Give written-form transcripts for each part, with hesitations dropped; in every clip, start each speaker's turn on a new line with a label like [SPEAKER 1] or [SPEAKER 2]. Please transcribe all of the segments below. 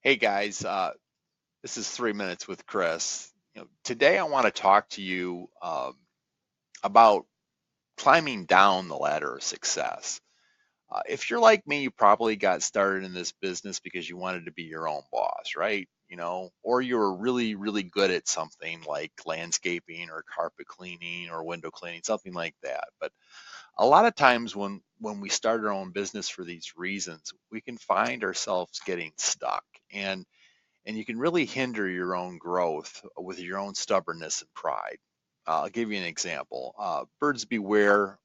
[SPEAKER 1] Hey guys, this is 3 Minutes with Chris. Today I want to talk to you about climbing down the ladder of success. If you're like me, you probably got started in this business because you wanted to be your own boss, right? Or you were really, really good at something like landscaping or carpet cleaning or window cleaning, something like that. But a lot of times when we start our own business for these reasons, we can find ourselves getting stuck. And you can really hinder your own growth with your own stubbornness and pride. I'll give you an example. Birds Beware.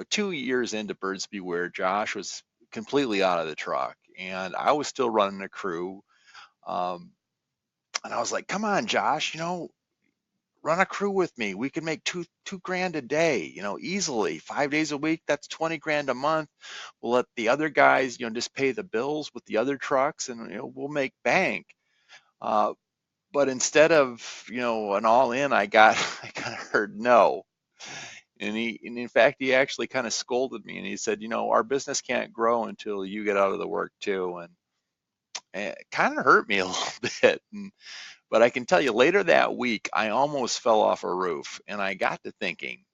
[SPEAKER 1] 2 years into Birds Beware, Josh was completely out of the truck, and I was still running a crew. Um, and I was like, "Come on, Josh, run a crew with me. We can make two grand a day, easily. 5 days a week, that's 20 grand a month. We'll let the other guys, just pay the bills with the other trucks, and we'll make bank." Uh, but instead of an all in, I got I kind of heard no. And in fact, he actually kind of scolded me, and he said, our business can't grow until you get out of the work too. And it kind of hurt me a little bit. But I can tell you, later that week I almost fell off a roof, and I got to thinking,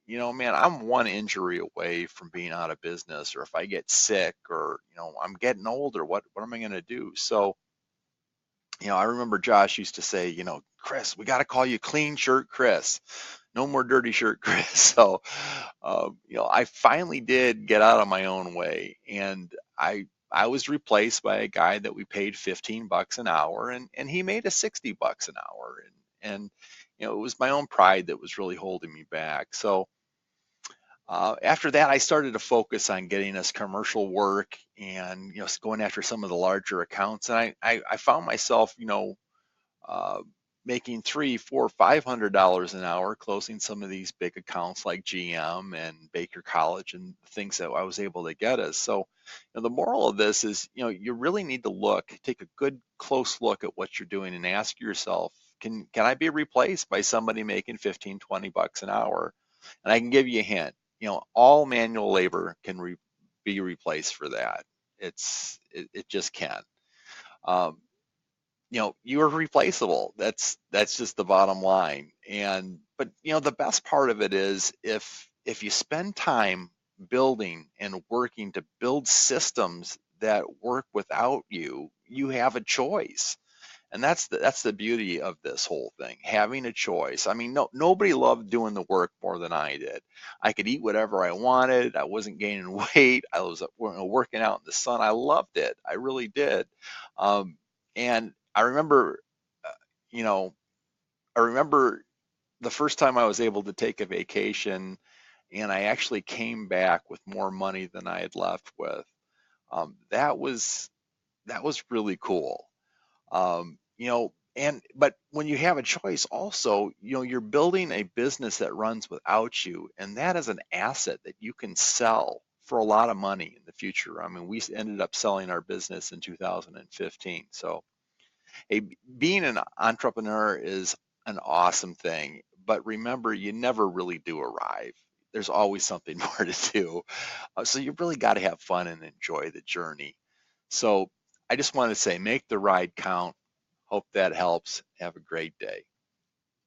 [SPEAKER 1] man, I'm one injury away from being out of business, or if I get sick, or I'm getting older, what am I going to do? So I remember Josh used to say, Chris, we got to call you Clean Shirt Chris. No more dirty shirt, Chris. So, I finally did get out of my own way, and I was replaced by a guy that we paid 15 bucks an hour, and he made us 60 bucks an hour, and it was my own pride that was really holding me back. So, after that, I started to focus on getting us commercial work and going after some of the larger accounts, and I found myself uh, making three, four, $500 an hour, closing some of these big accounts like GM and Baker College and things that I was able to get us. So, the moral of this is, you really need to take a good close look at what you're doing and ask yourself, can I be replaced by somebody making 15, 20 bucks an hour? And I can give you a hint, all manual labor can be replaced for that. It just can. Um, you're replaceable. That's just the bottom line. But the best part of it is if you spend time building and working to build systems that work without you, you have a choice. And that's the beauty of this whole thing, having a choice. I mean, nobody loved doing the work more than I did. I could eat whatever I wanted. I wasn't gaining weight. I was working out in the sun. I loved it. I really did. And I remember, uh, you know, I remember the first time I was able to take a vacation, and I actually came back with more money than I had left with. That was really cool. But when you have a choice, also, you're building a business that runs without you, and that is an asset that you can sell for a lot of money in the future. I mean, we ended up selling our business in 2015. So, hey, being an entrepreneur is an awesome thing, but remember, you never really do arrive. There's always something more to do. So you really got to have fun and enjoy the journey. So I just want to say, make the ride count. Hope that helps. Have a great day.